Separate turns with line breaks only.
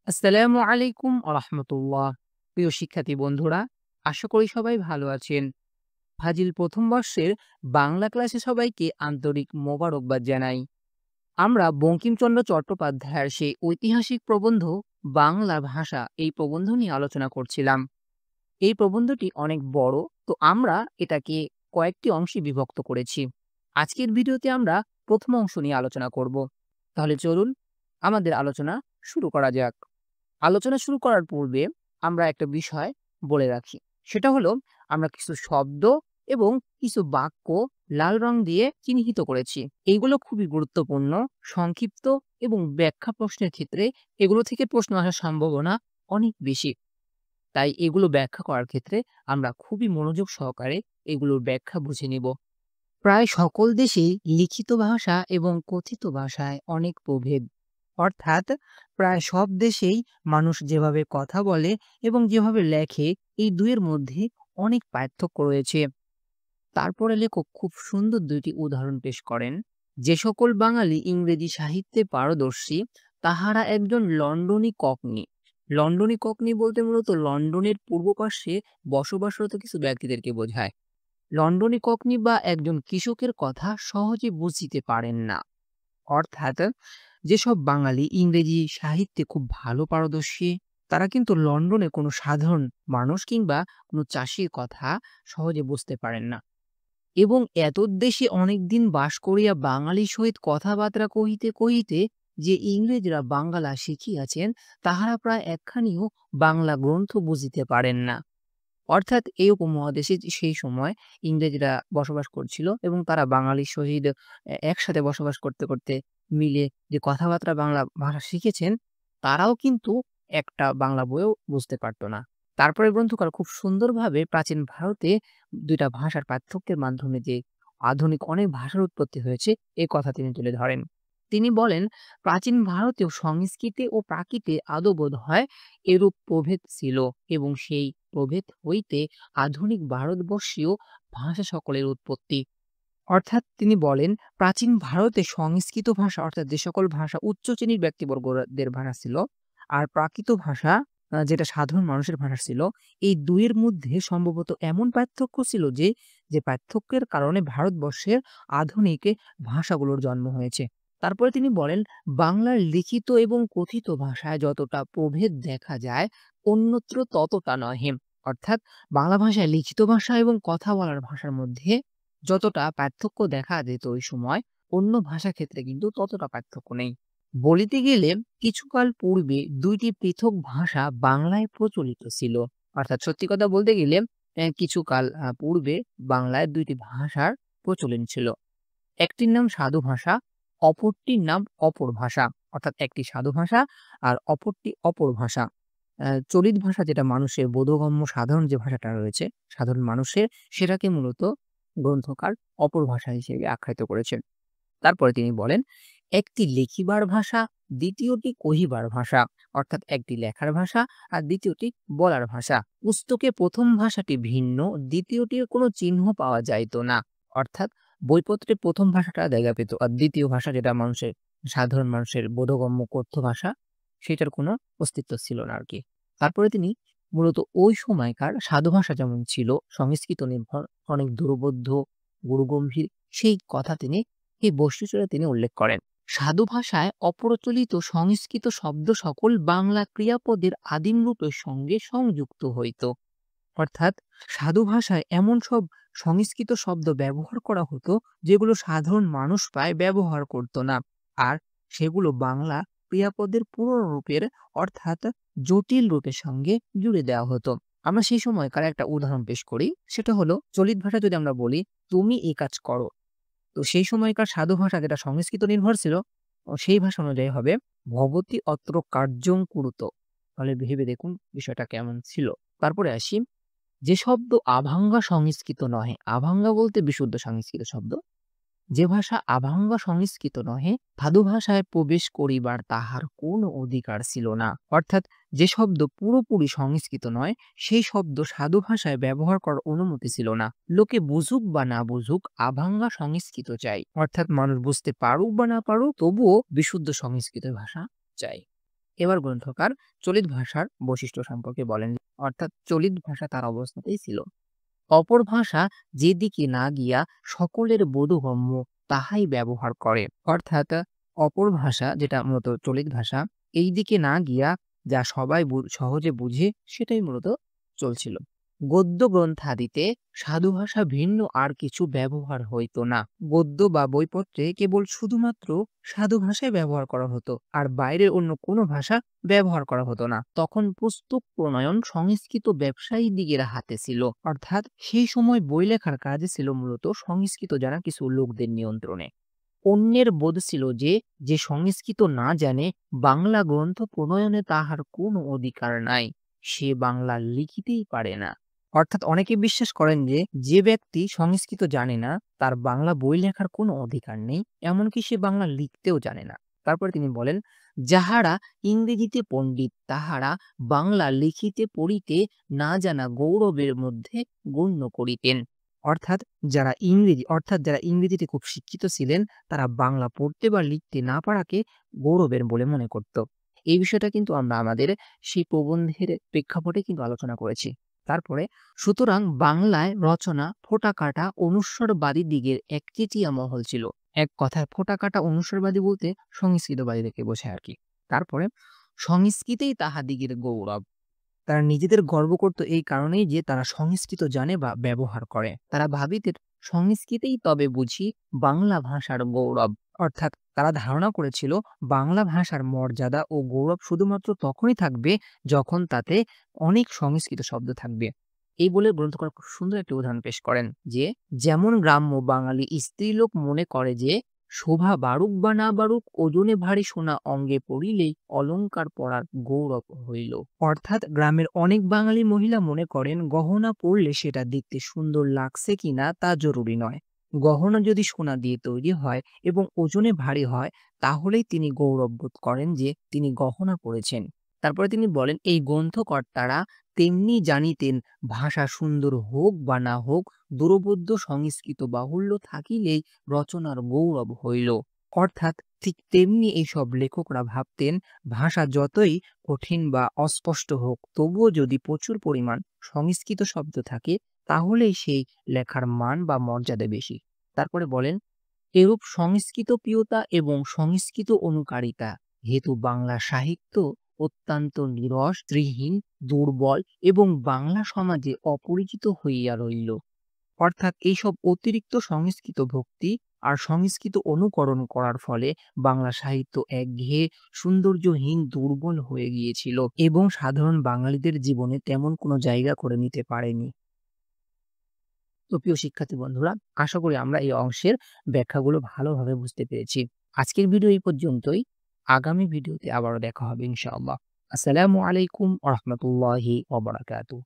আসসালামু আলাইকুম রাহমাতুল্লাহ। প্রিয় শিক্ষার্থী বন্ধুরা, আশা করি সবাই ভালো আছেন। ফাজিল প্রথম বর্ষের বাংলা ক্লাসে সবাইকে আন্তরিক মোবারকবাদ জানাই। আমরা বঙ্কিমচন্দ্র চট্টোপাধ্যায়ের সেই ঐতিহাসিক প্রবন্ধ বাংলা ভাষা এই প্রবন্ধ নিয়ে আলোচনা করছিলাম। এই প্রবন্ধটি অনেক বড়, তো আমরা এটাকে কয়েকটি অংশে বিভক্ত করেছি। আজকের ভিডিওতে আমরা প্রথম অংশ নিয়ে আলোচনা করব। তাহলে চলুন আমাদের আলোচনা শুরু করা যাক। আলোচনা শুরু করার পূর্বে আমরা একটা বিষয় বলে রাখি। সেটা হলো আমরা কিছু শব্দ এবং কিছু বাক্য লাল রং দিয়ে চিহ্নিত করেছি। এইগুলো খুবই গুরুত্বপূর্ণ, সংক্ষিপ্ত এবং ব্যাখ্যা প্রশ্নের ক্ষেত্রে এগুলো থেকে প্রশ্ন আসার সম্ভাবনা অনেক বেশি। তাই এগুলো ব্যাখ্যা করার ক্ষেত্রে আমরা খুবই মনোযোগ সহকারে এগুলোর ব্যাখ্যা বুঝে নিব। প্রায় সকল দেশেই লিখিত ভাষা এবং কথিত ভাষায় অনেক প্রভেদ। অর্থাৎ প্রায় সব দেশেই মানুষ যেভাবে কথা বলে এবং যেভাবে লেখে, এই দুইয়ের মধ্যে অনেক পার্থক্য রয়েছে। তারপরে লেখক খুব সুন্দর দুইটি উদাহরণ পেশ করেন। যে সকল বাঙালি ইংরেজি সাহিত্যে পারদর্শী, তাহারা একজন লন্ডনী ককনি। লন্ডনী ককনি বলতে মূলত লন্ডনের পূর্ব পার্শ্বে বসবাসরত কিছু ব্যক্তিদেরকে বোঝায়। লন্ডনী ককনি বা একজন কৃষকের কথা সহজে বুঝিতে পারেন না। অর্থাৎ যেসব বাঙালি ইংরেজি সাহিত্যে খুব ভালো পারদর্শী, তারা কিন্তু লন্ডনে কোনো সাধারণ মানুষ কিংবা কোনো চাষির কথা সহজে বুঝতে পারেন না। এবং এতদ্দেশে অনেকদিন বাস করিয়া বাঙালির সহিত কথাবার্তা কহিতে কহিতে যে ইংরেজরা বাঙ্গালা শিখিয়াছেন, তাহারা প্রায় একখানিও বাংলা গ্রন্থ বুঝিতে পারেন না। অর্থাৎ এই উপমহাদেশে সেই সময় ইংরেজরা বসবাস করছিল এবং তারা বাঙালির সহিত একসাথে বসবাস করতে করতে মিলে যে কথাবার্তা বাংলা ভাষা শিখেছেন, তারাও কিন্তু একটা বাংলা বইও বুঝতে পারত না। তারপরে গ্রন্থকার খুব সুন্দরভাবে প্রাচীন ভারতে ২ টা ভাষার পার্থক্যের মাধ্যমে যে আধুনিক অনেক ভাষার উৎপত্তি হয়েছে, এ কথা তিনি তুলে ধরেন। তিনি বলেন, প্রাচীন ভারতেও সংস্কৃতে ও প্রাকৃতে আদৌ বোধহয় এরূপ প্রভেদ ছিল এবং সেই প্রভেদ হইতে আধুনিক ভারতবর্ষীয় ভাষা সকলের উৎপত্তি। অর্থাৎ তিনি বলেন, প্রাচীন ভারতে সংস্কৃত ভাষা অর্থাৎ যে সকল ভাষা উচ্চ শ্রেণীর ব্যক্তিবর্গদের ভাষা ছিল, আর প্রাকৃত ভাষা যেটা সাধারণ মানুষের ভাষা ছিল, এই ২ এর মধ্যে সম্ভবত এমন পার্থক্য ছিল যে পার্থক্যের কারণে ভারতবর্ষের আধুনিক ভাষাগুলোর জন্ম হয়েছে। তারপরে তিনি বলেন, বাংলার লিখিত এবং কথিত ভাষায় যতটা প্রভেদ দেখা যায়, অন্যত্র ততটা নহে। অর্থাৎ বাংলা ভাষায় লিখিত ভাষা এবং কথা বলার ভাষার মধ্যে যতটা পার্থক্য দেখা যেত ওই সময়, অন্য ভাষা ক্ষেত্রে কিন্তু ততটা পার্থক্য নেই। বলিতে গেলে কিছুকাল পূর্বে ২ টি পৃথক ভাষা বাংলায় প্রচলিত ছিল। অর্থাৎ সত্যি কথা বলতে গেলে কিছুকাল পূর্বে বাংলায় ২ টি ভাষার প্রচলন ছিল। একটির নাম সাধু ভাষা, অপরটির নাম অপর ভাষা। অর্থাৎ একটি সাধু ভাষা আর অপরটি অপর ভাষা। চলিত ভাষা যেটা মানুষের বোধগম্য সাধারণ যে ভাষাটা রয়েছে, সাধারণ মানুষের, সেটাকে মূলত গ্রন্থকার অপর ভাষা হিসেবে আখ্যায়িত করেছেন। তারপরে তিনি বলেন, একটি লিখিবার ভাষা, দ্বিতীয়টি কহিবার ভাষা। অর্থাৎ একটি লেখার ভাষা আর দ্বিতীয়টি বলার ভাষা। পুস্তকে প্রথম ভাষাটি ভিন্ন, দ্বিতীয়টির কোনো চিহ্ন পাওয়া যাইত না। অর্থাৎ বইপত্রে প্রথম ভাষাটা দেখা পেত, আর দ্বিতীয় ভাষা যেটা সাধারণ মানুষের বোধগম্য কথ্য ভাষা, সেটার কোনো অস্তিত্ব ছিল না আরকি। তারপরে তিনি মূলত ওই সময়কার সাধু ভাষা যেমন ছিল সংস্কৃত নির্ভর, অনেক দুর্বোধ্য, গুরুগম্ভীর, সেই কথা তিনি এই বৈশিষ্ট্যটা তিনি উল্লেখ করেন। সাধু ভাষায় অপ্রচলিত সংস্কৃত শব্দ সকল বাংলা ক্রিয়াপদের আদিম রূপের সঙ্গে সংযুক্ত হইত। অর্থাৎ সাধু ভাষায় এমন সব সংস্কৃত শব্দ ব্যবহার করা হতো যেগুলো সাধারণ মানুষ প্রায় ব্যবহার করত না। আর সেগুলো বাংলা ক্রিয়াপদের পুরনো রূপের অর্থাৎ জটিল রূপের সঙ্গে জুড়ে দেওয়া হতো। আমরা সেই সময়কার একটা উদাহরণ পেশ করি। সেটা হলো, চলিত ভাষা যদি আমরা বলি, তুমি এই কাজ করো। তো সেই সময়কার সাধু ভাষা যেটা সংস্কৃত নির্ভর ছিল, সেই ভাষা অনুযায়ী হবে, ভবতি অত্র কার্যং কুরুত। তাহলে ভেবে দেখুন বিষয়টা কেমন ছিল। তারপরে আসি, যে শব্দ আভাঙ্গা সংস্কৃত নহে, আভাঙ্গা বলতে বিশুদ্ধ সংস্কৃত শব্দ, যে ভাষা আভাঙ্গা সংস্কৃত নহে, সাধু ভাষায় প্রবেশ করিবার তাহার কোনো অধিকার ছিল না। অর্থাৎ যে শব্দ পুরোপুরি সংস্কৃত নয়, সেই শব্দ সাধু ভাষায় ব্যবহার করার অনুমতি ছিল না। লোকে বুঝুক বা না বুঝুক, আভাঙ্গা সংস্কৃত চাই। অর্থাৎ মানুষ বুঝতে পারুক বা না পারুক, তবুও বিশুদ্ধ সংস্কৃত ভাষা চাই। এবার গ্রন্থকার চলিত ভাষার বৈশিষ্ট্য সম্পর্কে বলেন, অর্থাৎ চলিত ভাষা তার অবস্থাতেই ছিল। অপর ভাষা যেদিকে না গিয়া সকলের বোধগম্য তাহাই ব্যবহার করে। অর্থাৎ অপর ভাষা যেটা মূলত চলিত ভাষা, এই দিকে না গিয়া যা সবাই সহজে বুঝে সেটাই মূলত চলছিল। গদ্য গ্রন্থাদিতে সাধু ভাষা ভিন্ন আর কিছু ব্যবহার হইতো না। গদ্য বা বইপত্রে কেবল শুধুমাত্র সাধু ভাষায় ব্যবহার করা হতো, আর বাইরের অন্য কোনো ভাষা ব্যবহার করা হতো না। তখন পুস্তক প্রণয়ন সংস্কৃত ব্যবসায়ীদিগের হাতে ছিল, অর্থাৎ সেই সময় বই লেখার কাজে ছিল মূলত সংস্কৃত জানা কিছু লোকদের নিয়ন্ত্রণে। অন্যের বোধ ছিল যে, যে সংস্কৃত না জানে বাংলা গ্রন্থ প্রণয়নে তাহার কোনো অধিকার নাই, সে বাংলা লিখিতেই পারে না। অর্থাৎ অনেকে বিশ্বাস করেন যে, যে ব্যক্তি সংস্কৃত জানে না তার বাংলা বই লেখার কোনো অধিকার নেই, এমনকি সে বাংলা লিখতেও জানে না। তারপরে তিনি বলেন, যাহারা ইংরেজিতে পণ্ডিত তাহারা বাংলা লিখিতে পড়িতে না জানা গৌরবের মধ্যে গণ্য করিতেন। যারা ইংরেজিতে খুব শিক্ষিত ছিলেন তারা বাংলা পড়তে বা লিখতে না পারাকে গৌরবের বলে মনে করত। এই বিষয়টা কিন্তু আমরা আমাদের সেই প্রবন্ধের প্রেক্ষাপটে কিন্তু আলোচনা করেছি। তারপরে, সুতরাং বাংলায় রচনা ফোঁটা-কাটা অনুস্বরবাদী দিগের একচেটিয়া মহল ছিল। এক কথায় ফোঁটা-কাটা অনুস্বরবাদী বলতে সংস্কৃতবাদীদেরকে বোঝায় আর কি। তারপরে, সংস্কৃতেই তাহাদিগের গৌরব। তারা নিজেদের গর্ব করত এই কারণেই যে তারা সংস্কৃত জানে বা ব্যবহার করে। তারা ভাবিতেন সংস্কৃতেই তবে বুঝি বাংলা ভাষার গৌরব। অর্থাৎ তারা ধারণা করেছিল বাংলা ভাষার মর্যাদা ও গৌরব শুধুমাত্র তখনই থাকবে যখন তাতে অনেক সংস্কৃত শব্দ থাকবে। এই বলে গ্রন্থকার খুব সুন্দর একটি উদাহরণ পেশ করেন যে, যেমন গ্রাম্য বাঙালি স্ত্রীলোক মনে করে যে শোভা বাড়ুক বা না বাড়ুক ওজনে ভারী সোনা অঙ্গে পড়িলেই অলংকার পরার গৌরব হইল। অর্থাৎ গ্রামের অনেক বাঙালি মহিলা মনে করেন গহনা পরলে সেটা দেখতে সুন্দর লাগছে কিনা তা জরুরি নয়। গহনা যদি সোনা দিয়ে তৈরি হয় এবং ওজনে ভারী হয় তাহলেই তিনি গৌরব বোধ করেন যে তিনি গহনা পরেছেন। তারপরে তিনি বলেন, এই গ্রন্থকর্তারা তেমনি জানিতেন ভাষা সুন্দর হোক বা না হোক দুরবোধ্য সংস্কৃত বাহুল্য থাকিলেই রচনার গৌরব হইল। অর্থাৎ ঠিক তেমনি এইসব লেখকরা ভাবতেন ভাষা যতই কঠিন বা অস্পষ্ট হোক তবুও যদি প্রচুর পরিমাণ সংস্কৃত শব্দ থাকে তাহলেই সেই লেখার মান বা মর্যাদা বেশি। তারপরে বলেন, এরূপ সংস্কৃত প্রিয়তা এবং সংস্কৃত অনুকারিতা হেতু বাংলা সাহিত্য অত্যন্ত নিরস, ত্রিহীন, দুর্বল এবং বাংলা সমাজে অপরিচিত হইয়া রইল। অর্থাৎ এইসব অতিরিক্ত সংস্কৃত ভক্তি আর সংস্কৃত অনুকরণ করার ফলে বাংলা সাহিত্য একঘেয়ে, সৌন্দর্যহীন, দুর্বল হয়ে গিয়েছিল এবং সাধারণ বাঙালিদের জীবনে তেমন কোনো জায়গা করে নিতে পারেনি। তো প্রিয় শিক্ষার্থী বন্ধুরা, আশা করি আমরা এই অংশের ব্যাখ্যাগুলো ভালোভাবে বুঝতে পেরেছি। আজকের ভিডিও এই পর্যন্তই। আগামী ভিডিওতে আবারও দেখা হবে ইনশাআল্লাহ। আসসালামু আলাইকুম ওয়া রাহমাতুল্লাহি ওয়া বারাকাতুহু।